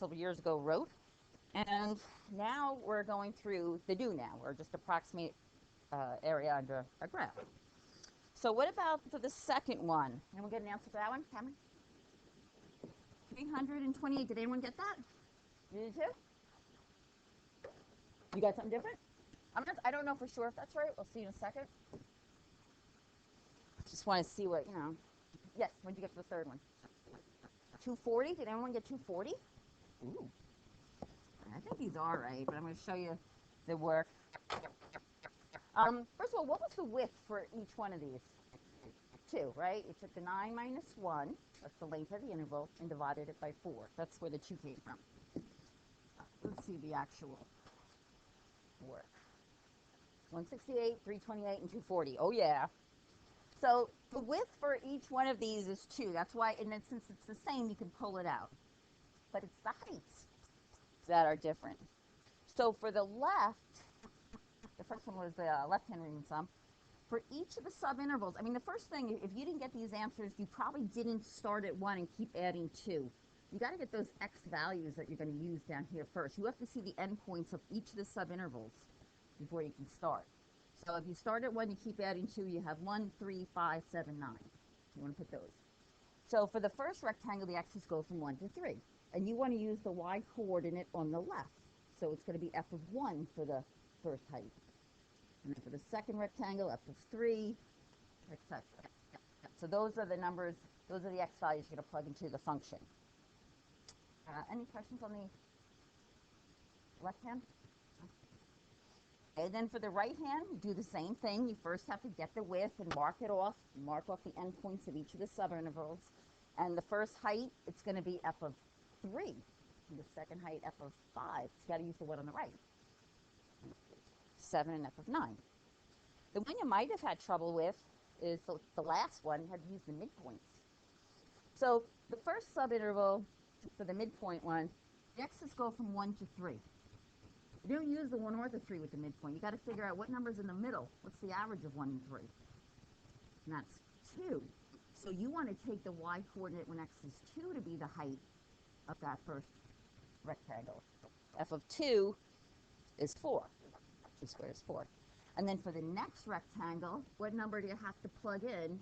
several years ago wrote. And now we're going through the do now, or just approximate area under a graph. So what about for the second one? Anyone get an answer for that one, Cameron? 328. Did anyone get that? You did too? You got something different? I don't know for sure if that's right. We'll see in a second. Just want to see what, you know. Yes, when did you get to the third one? 240? Did anyone get 240? Ooh. I think these are right, but I'm going to show you the work. First of all, what was the width for each one of these? 2, right? You took the 9 minus 1, that's the length of the interval, and divided it by 4. That's where the 2 came from. Let's see the actual work. 168, 328, and 240. Oh, yeah. So the width for each one of these is 2. That's why, and then since it's the same, you can pull it out. But it's the heights that are different. So for the left, the first one was the left-hand Riemann sum. For each of the subintervals, I mean, the first thing, if you didn't get these answers, you probably didn't start at 1 and keep adding 2. You got to get those x values that you're going to use down here first. You have to see the endpoints of each of the subintervals before you can start. So if you start at 1, you keep adding 2, you have 1, 3, 5, 7, 9. You want to put those. So for the first rectangle, the x's go from 1 to 3. And you want to use the y coordinate on the left. So it's going to be f of 1 for the first height. And then for the second rectangle, f of 3, etc. So those are the numbers, those are the x values you're going to plug into the function. Any questions on the left hand? And then for the right hand, you do the same thing. You first have to get the width and mark it off. Mark off the endpoints of each of the subintervals. And the first height, it's going to be f of 3. And the second height, f of 5. So you got to use the one on the right. 7 and f of 9. The one you might have had trouble with is the last one. You had to use the midpoints. So the first subinterval for the midpoint one, the x's go from 1 to 3. You don't use the 1 or the 3 with the midpoint. You got to figure out what number's in the middle. What's the average of 1 and 3? And that's 2. So you want to take the y coordinate when x is 2 to be the height of that first rectangle. F of 2 is 4. 2 squared is 4. And then for the next rectangle, what number do you have to plug in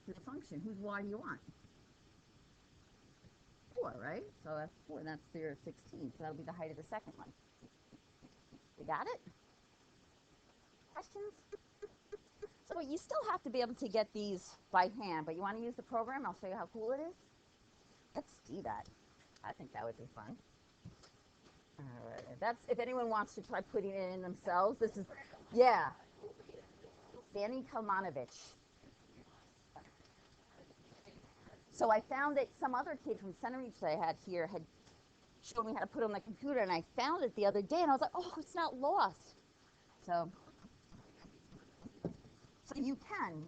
to the function? Whose y do you want? 4, right? So that's 4, and that's your 16. So that'll be the height of the second one. You got it? Questions? So you still have to be able to get these by hand, but you want to use the program? I'll show you how cool it is. Let's see that. I think that would be fun. All right. That's if anyone wants to try putting it in themselves. This is, yeah, Danny Kalmanovich. So I found that some other kid from Centereach that I had here had showed me how to put it on the computer, and I found it the other day, and I was like, oh, it's not lost. So you can.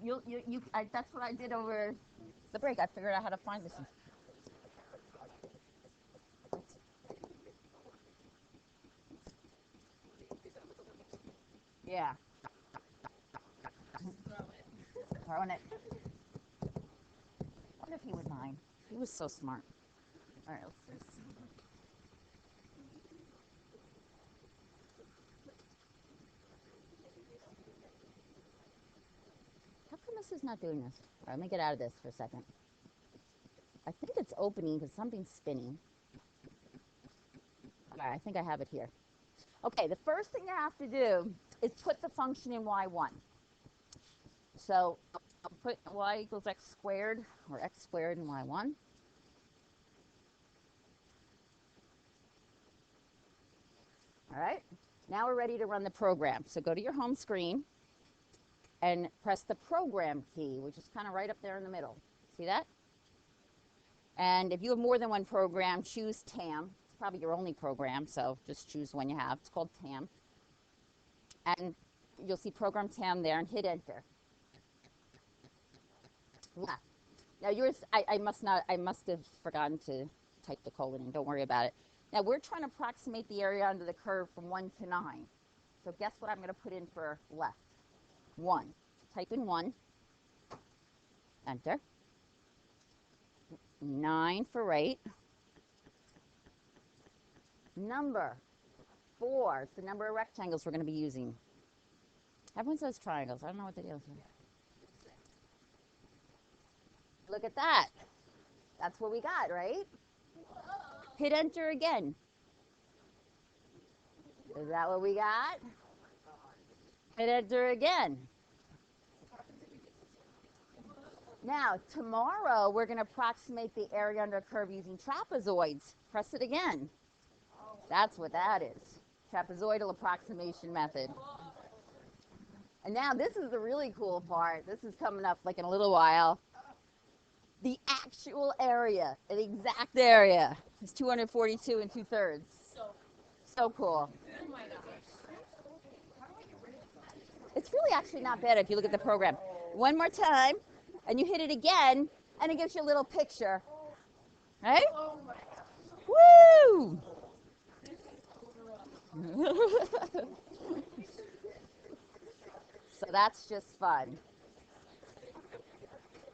That's what I did over the break. I figured out how to find this one. Yeah. Throwing it. I wonder if he would mind. He was so smart. All right, let's see. How come this is not doing this? All right, let me get out of this for a second. I think it's opening because something's spinning. All right, I think I have it here. Okay, the first thing you have to do is put the function in y1. So I'll put y equals x squared, or x squared in y1. All right, now we're ready to run the program. So go to your home screen and press the program key, which is kind of right up there in the middle. See that? And if you have more than one program, choose TAM. It's probably your only program, so just choose one you have. It's called TAM. And you'll see program TAM there, and hit enter. Left. Now yours, I must have forgotten to type the colon in. Don't worry about it. Now we're trying to approximate the area under the curve from 1 to 9. So guess what I'm going to put in for left? 1. Type in 1. Enter. 9 for right. Number 4. It's the number of rectangles we're going to be using. Everyone says triangles. I don't know what the deal is. Look at that. That's what we got, right? Hit enter again. Is that what we got? Hit enter again. Now, tomorrow, we're going to approximate the area under a curve using trapezoids. Press it again. That's what that is. Trapezoidal approximation method. And now, this is the really cool part. This is coming up like in a little while. The actual area, the exact area, is 242 2/3. So cool. It's really actually not bad if you look at the program. One more time, and you hit it again, and it gives you a little picture. Right? Woo! So that's just fun.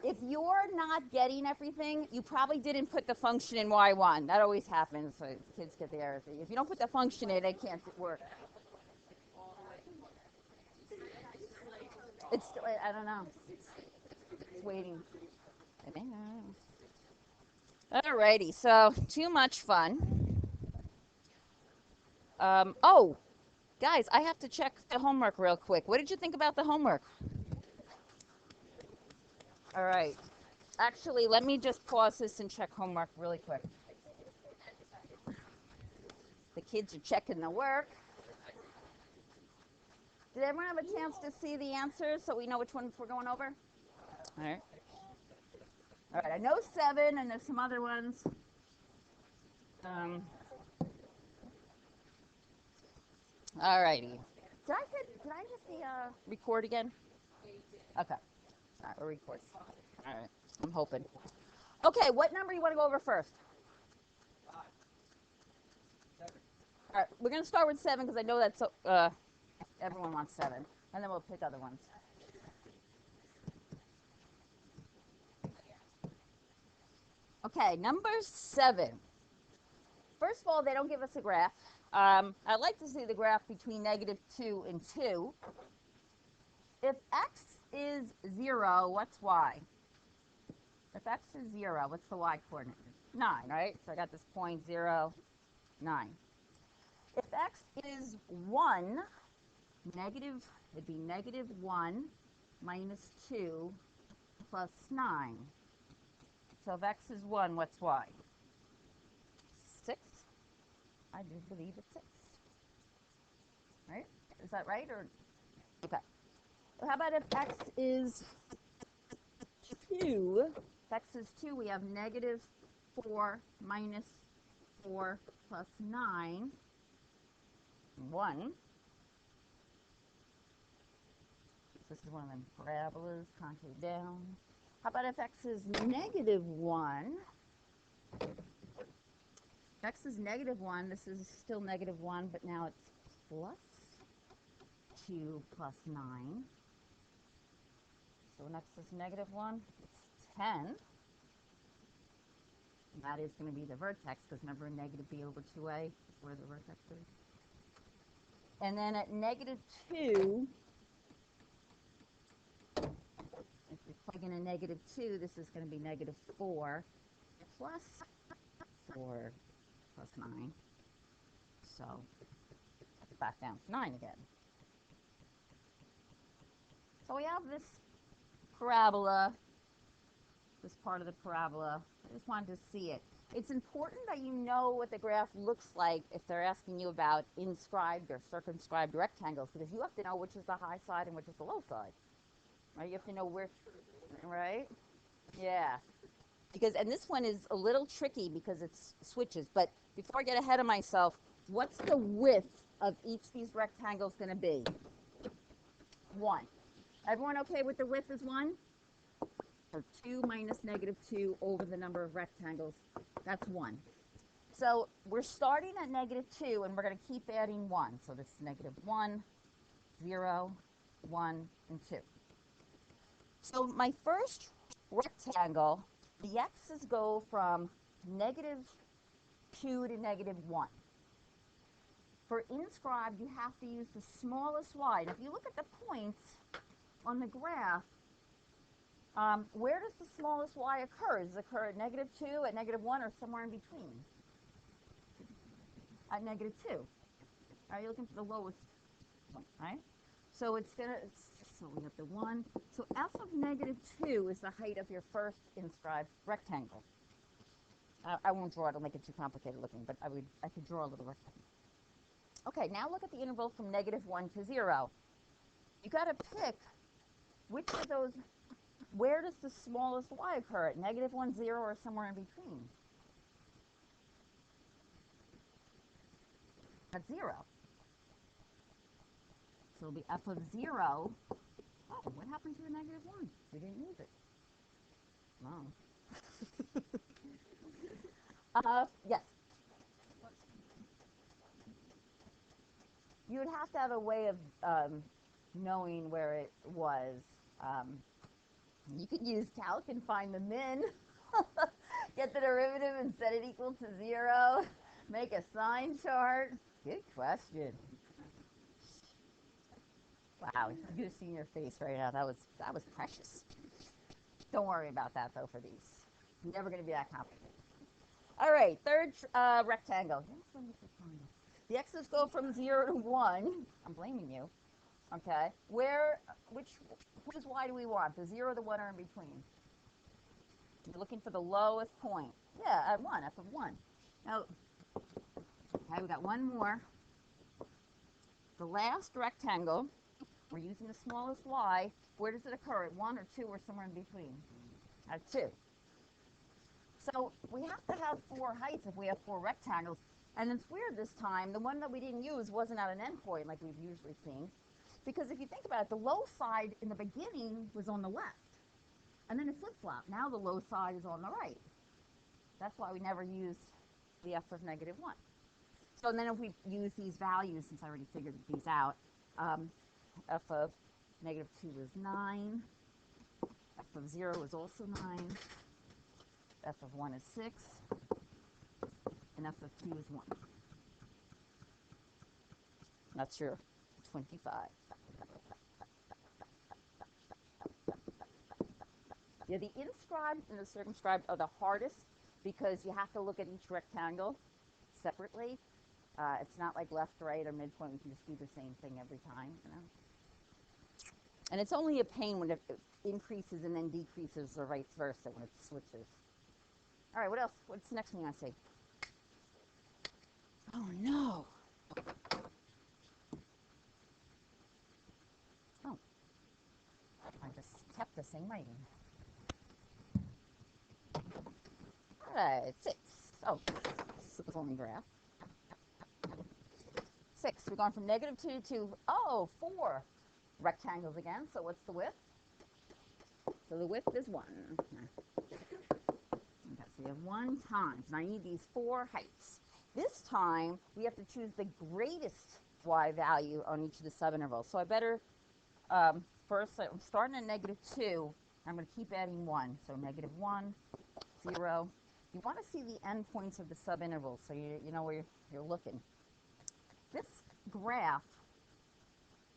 If you're not getting everything, you probably didn't put the function in Y1. That always happens. So kids get the error. If you don't put the function in, it can't work. It's, I don't know. It's waiting. Alrighty, so too much fun. Oh, guys, I have to check the homework real quick. What did you think about the homework? All right. Actually, let me just pause this and check homework really quick. The kids are checking the work. Did everyone have a chance to see the answers so we know which ones we're going over? All right. All right, I know 7, and there's some other ones. All righty. Did I hit the record again? Okay. All right, we'll record. All right, I'm hoping. Okay, what number you want to go over first? All right, we're going to start with 7 because I know that's everyone wants 7, and then we'll pick other ones. Okay, number 7. First of all, they don't give us a graph. I'd like to see the graph between -2 and 2. If x is 0, what's y? If x is 0, what's the y coordinate? 9, right? So I got this point 0, 9. If x is 1, it'd be -1 minus 2 plus 9. So if x is 1, what's y? 6? I do believe it's 6. Right? Is that right? Or okay. How about if x is 2? If x is 2, we have -4 minus 4 plus 9, 1. This is one of them parabolas, concave down. How about if x is -1? If x is -1, this is still -1, but now it's plus 2 plus 9. So when x is -1, it's 10. And that is going to be the vertex, because remember -b over 2a is where the vertex is. And then at -2, if we plug in a -2, this is going to be -4 plus 4 plus 9. So back down to 9 again. So we have this parabola, this part of the parabola. I just wanted to see it. It's important that you know what the graph looks like if they're asking you about inscribed or circumscribed rectangles, because you have to know which is the high side and which is the low side. Right? You have to know where, right? Yeah. Because, and this one is a little tricky because it's switches, but before I get ahead of myself, what's the width of each of these rectangles going to be? 1. Everyone okay with the width is 1? Or 2 minus -2 over the number of rectangles. That's 1. So we're starting at -2, and we're going to keep adding 1. So this is -1, 0, 1, and 2. So my first rectangle, the x's go from -2 to -1. For inscribed, you have to use the smallest y. And if you look at the points on the graph, where does the smallest y occur? Does it occur at -2, at -1, or somewhere in between? At -2. All right, you're looking for the lowest one, right? So it's gonna, so we have the 1. So f of -2 is the height of your first inscribed rectangle. I won't draw it, it'll make it too complicated looking, but I could draw a little rectangle. Okay, now look at the interval from -1 to 0. You got to pick which of those, where does the smallest y occur, at -1, 0, or somewhere in between? At 0. So it'll be f of 0. Oh, what happened to the -1? We didn't use it. No. Yes. You would have to have a way of knowing where it was. You could use calc and find the min, get the derivative and set it equal to 0, make a sign chart. Good question. Wow, you could have seen your face right now. That was precious. Don't worry about that though for these. Never going to be that complicated. All right, third rectangle. The x's go from 0 to 1. I'm blaming you. Okay. Which y do we want? The 0, the 1, or in between? You're looking for the lowest point. Yeah, at 1, f of 1. Now, okay, we got one more. The last rectangle, we're using the smallest y. Where does it occur? At 1 or 2 or somewhere in between? At 2. So we have to have 4 heights if we have 4 rectangles. And it's weird this time, the one that we didn't use wasn't at an endpoint like we've usually seen. Because if you think about it, the low side in the beginning was on the left. And then it flip-flopped. Now the low side is on the right. That's why we never used the f of -1. So then if we use these values, since I already figured these out, f of -2 is 9. F of 0 is also 9. F of 1 is 6. And f of 2 is 1. That's your 25. Yeah, the inscribed and the circumscribed are the hardest because you have to look at each rectangle separately. It's not like left, right, or midpoint. You can just do the same thing every time, you know. And it's only a pain when it increases and then decreases, or vice versa when it switches. All right, what else? What's the next one you want to see? Oh, no. Oh. I just kept the same writing. All right, 6. Oh, this is only graph. 6. We're going from -2 to, 4 rectangles again. So what's the width? So the width is 1. Okay, so we have 1 times. And I need these 4 heights. This time, we have to choose the greatest y value on each of the subintervals. So I better, first, I'm starting at -2. I'm going to keep adding 1. So -1, 0. You want to see the endpoints of the subintervals so you know where you're looking. This graph,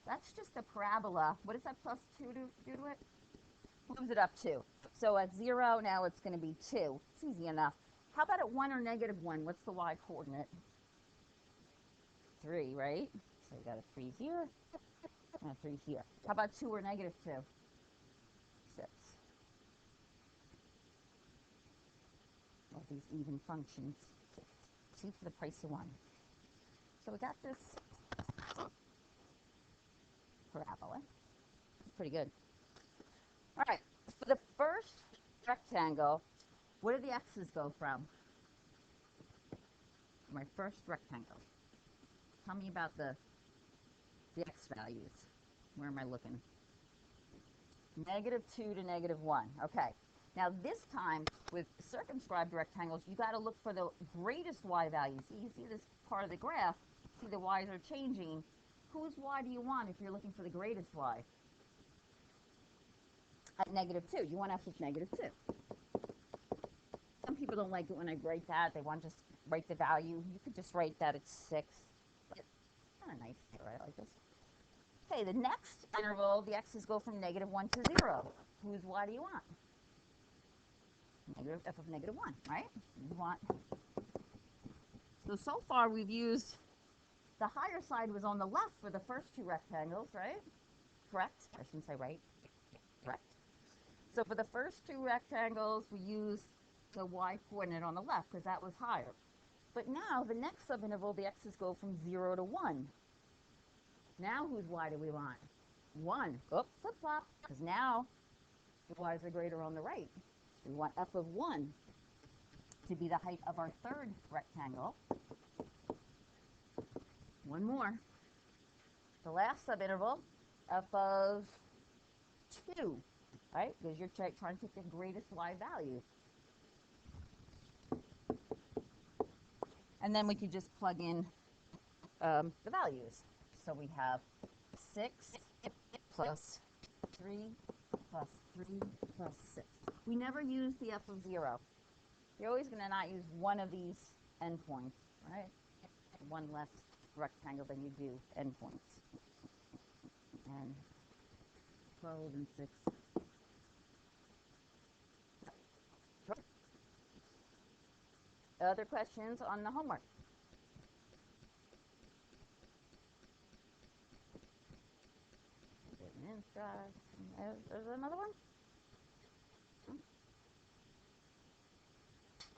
that's just a parabola. What does that +2 do to it? Moves it up 2. So at 0, now it's going to be 2. It's easy enough. How about at 1 or -1? What's the y coordinate? 3, right? So we got a 3 here and a 3 here. How about 2 or -2? 6. All these even functions. 2 for the price of 1. So we got this parabola. It's pretty good. All right, for the first rectangle, where do the x's go from? My first rectangle. Tell me about the x values. Where am I looking? -2 to -1. Okay. Now this time, with circumscribed rectangles, you got to look for the greatest y value. See, you see this part of the graph, see the y's are changing. Whose y do you want if you're looking for the greatest y? At -2. You want f of -2. Some people don't like it when I write that. They want to just write the value. You could just write that it's 6. But kind of nice here, right? I like this. Okay, the next interval, the x's go from -1 to 0. Whose y do you want? Negative f of -1, right? You want. So far we've used, the higher side was on the left for the first two rectangles, right? Correct? I shouldn't say right. Correct. So for the first two rectangles, we used the y coordinate on the left because that was higher. But now, the next subinterval, the x's go from 0 to 1. Now, whose y do we want? 1. Oops, flip-flop, because now the y's are greater on the right. We want f of 1 to be the height of our third rectangle. One more. The last subinterval, f of 2, right? Because you're trying to pick the greatest y value. And then we could just plug in the values. So we have 6 plus 3 plus 3 plus 6. We never use the f of 0. You're always going to not use one of these endpoints, right? One less rectangle than you do endpoints. And 12 and 6. Other questions on the homework? There's another one?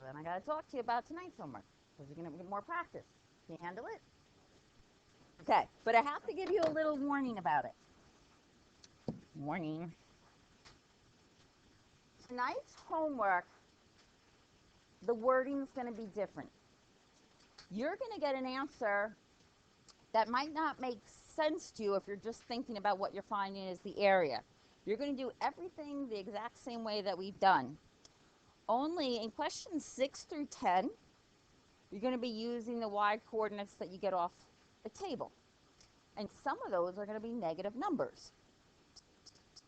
Then I got to talk to you about tonight's homework, because you're going to get more practice. Can you handle it? Okay, but I have to give you a little warning about it. Warning. Tonight's homework, the wording's going to be different. You're going to get an answer that might not make sense to you if you're just thinking about what you're finding as the area. You're going to do everything the exact same way that we've done. Only in questions 6 through 10, you're going to be using the y coordinates that you get off the table. And some of those are going to be negative numbers.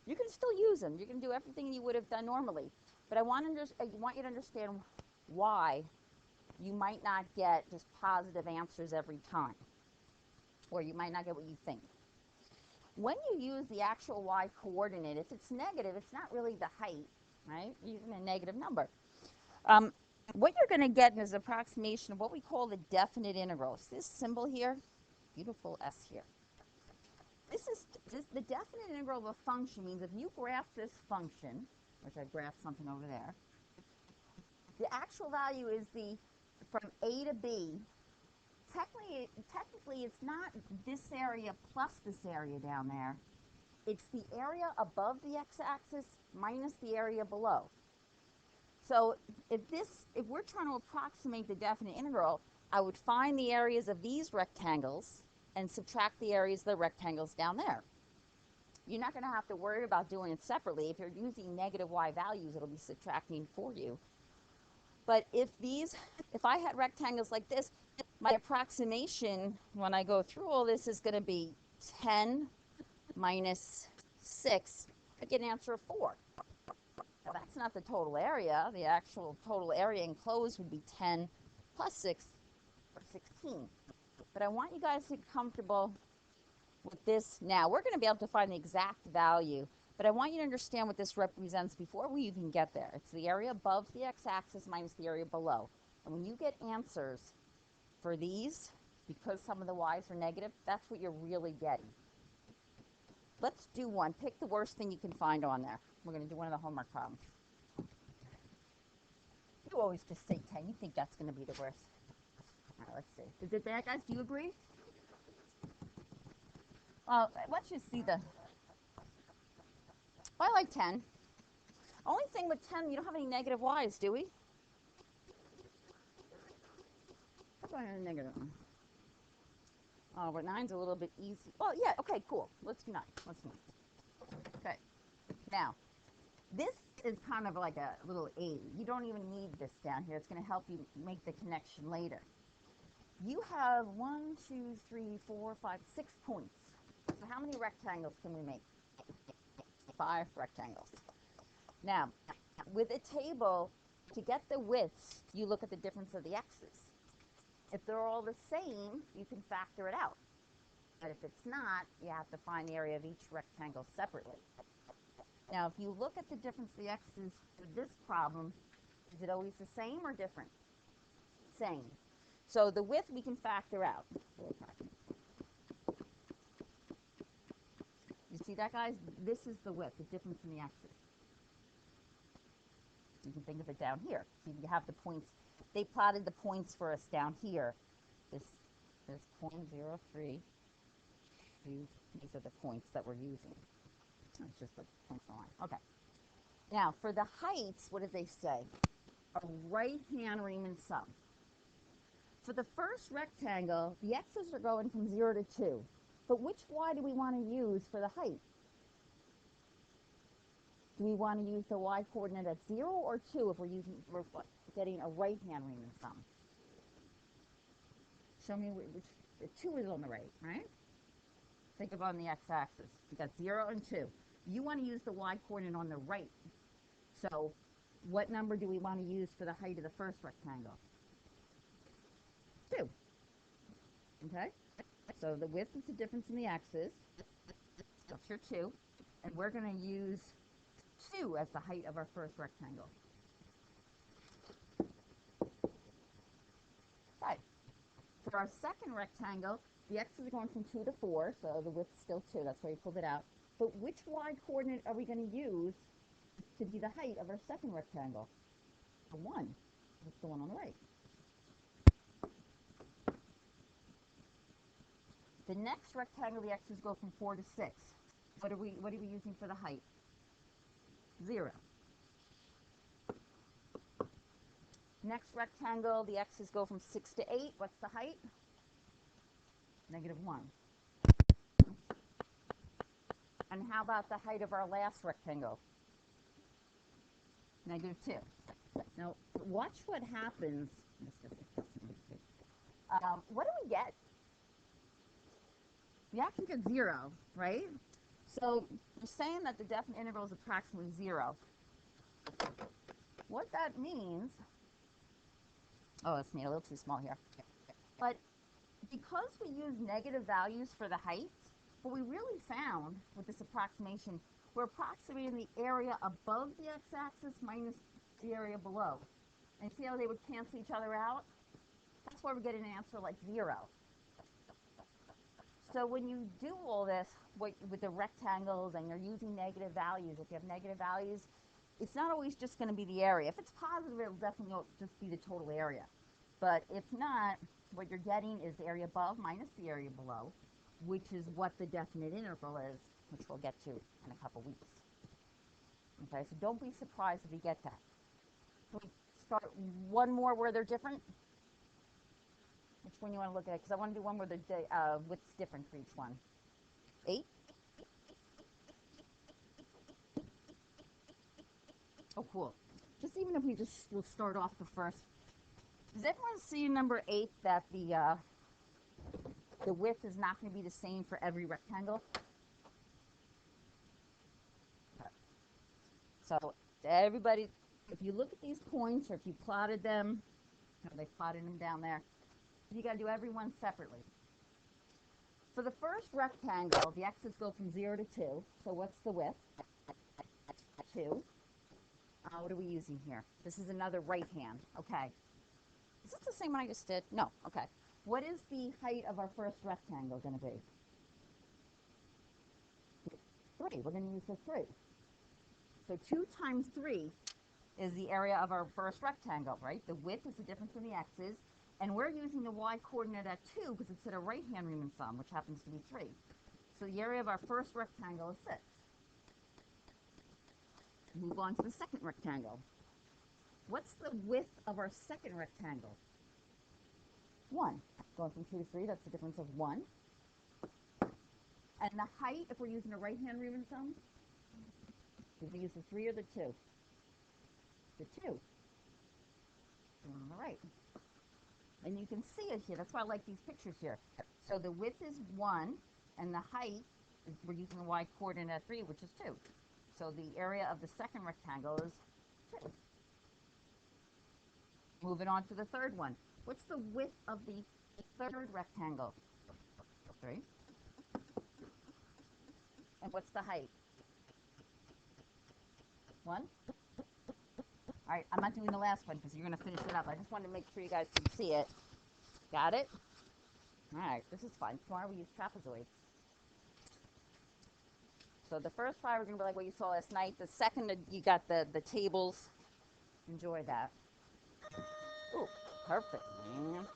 You can still use them. You can do everything you would have done normally. But I want you to understand why you might not get just positive answers every time. Or you might not get what you think. When you use the actual y coordinate, if it's negative, it's not really the height, right? You're using a negative number. What you're going to get is an approximation of what we call the definite integral. It's this symbol here, beautiful S here. The definite integral of a function means if you graph this function, which I graphed something over there, the actual value is from A to B. Technically, it's not this area plus this area down there. It's the area above the x-axis minus the area below. So if we're trying to approximate the definite integral, I would find the areas of these rectangles and subtract the areas of the rectangles down there. You're not going to have to worry about doing it separately. If you're using negative y values, it'll be subtracting for you. But if I had rectangles like this, my approximation when I go through all this is going to be 10 minus 6. I get an answer of 4. Now, that's not the total area. The actual total area enclosed would be 10 plus 6, or 16. But I want you guys to get comfortable with this now. We're going to be able to find the exact value, but I want you to understand what this represents before we even get there. It's the area above the x-axis minus the area below. And when you get answers for these, because some of the y's are negative, that's what you're really getting. Let's do one. Pick the worst thing you can find on there. We're going to do one of the homework problems. You always just say 10. You think that's going to be the worst. All right, let's see. Is it that, guys? Do you agree? Well, let's just see the... I like 10. Only thing with 10, you don't have any negative y's, do we? How about a negative one? Oh, but 9's a little bit easy. Oh, yeah, okay, cool. Let's do 9. Let's do 9. Okay. Now, this is kind of like a little aid. You don't even need this down here. It's going to help you make the connection later. You have 1, 2, 3, 4, 5, 6 points. So how many rectangles can we make? 5 rectangles. Now, with a table, to get the widths, you look at the difference of the x's. If they're all the same, you can factor it out. But if it's not, you have to find the area of each rectangle separately. Now, if you look at the difference of the x's for this problem, is it always the same or different? Same. So the width we can factor out. You see that, guys? This is the width, the difference in the x's. You can think of it down here. So you have the points. They plotted the points for us down here. This 0.03. These are the points that we're using. It's just the points on. Okay. Now, for the heights, what did they say? A right-hand Riemann sum. For the first rectangle, the x's are going from 0 to 2. But which y do we want to use for the height? Do we want to use the y coordinate at 0 or 2 if we're getting a right-hand Riemann sum? Show me which. The 2 is on the right? Think of on the x-axis. You got 0 and 2. You want to use the y coordinate on the right. So what number do we want to use for the height of the first rectangle? 2. Okay? So the width is the difference in the x's. That's your 2. And we're going to use 2 as the height of our first rectangle. Right. For our second rectangle, the x's are going from 2 to 4, so the width is still 2. That's why we pulled it out. But which y coordinate are we going to use to be the height of our second rectangle? The 1. That's the one on the right. The next rectangle, the x's go from 4 to 6. What are we using for the height? 0. Next rectangle, the x's go from 6 to 8. What's the height? -1. And how about the height of our last rectangle? -2. Now, watch what happens. What do we get? We actually get 0, right? So we're saying that the definite interval is approximately 0. What that means, oh, it's made a little too small here. But because we use negative values for the heights, what we really found with this approximation, we're approximating the area above the x-axis minus the area below. And see how they would cancel each other out? That's why we're getting an answer like 0. So when you do all this with the rectangles and you're using negative values, if you have negative values, it's not always just going to be the area. If it's positive, it'll definitely just be the total area. But if not, what you're getting is the area above minus the area below, which is what the definite interval is, which we'll get to in a couple weeks. Okay, so don't be surprised if you get that. Can we start one more where they're different? Which one you want to look at? Because I want to do one where the width's different for each one. 8? Oh, cool. Just even if we'll start off the first. Does everyone see number 8 that the width is not going to be the same for every rectangle? Okay. So everybody, if you look at these points or if you plotted them, they plotted them down there, you got to do every one separately. For the first rectangle, the x's go from 0 to 2. So what's the width? 2. What are we using here? This is another right hand. Okay. Is this the same one I just did? No. Okay. What is the height of our first rectangle going to be? 3. We're going to use the 3. So 2 times 3 is the area of our first rectangle, right? The width is the difference in the x's. And we're using the y coordinate at 2 because it's at a right-hand Riemann sum, which happens to be 3. So the area of our first rectangle is 6. Move on to the second rectangle. What's the width of our second rectangle? 1. Going from 2 to 3, that's the difference of 1. And the height, if we're using a right-hand Riemann sum, do we use the 3 or the 2? The 2. The one on the right. And you can see it here. That's why I like these pictures here. So the width is 1, and the height, we're using the y coordinate at 3, which is 2. So the area of the second rectangle is 2. Moving on to the third one. What's the width of the third rectangle? 3. And what's the height? 1? All right, I'm not doing the last one because you're going to finish it up. I just wanted to make sure you guys can see it. Got it? All right, this is fun. Tomorrow we use trapezoids. So the first 5 are going to be like what you saw last night. The second, you got the tables. Enjoy that. Ooh, perfect, man.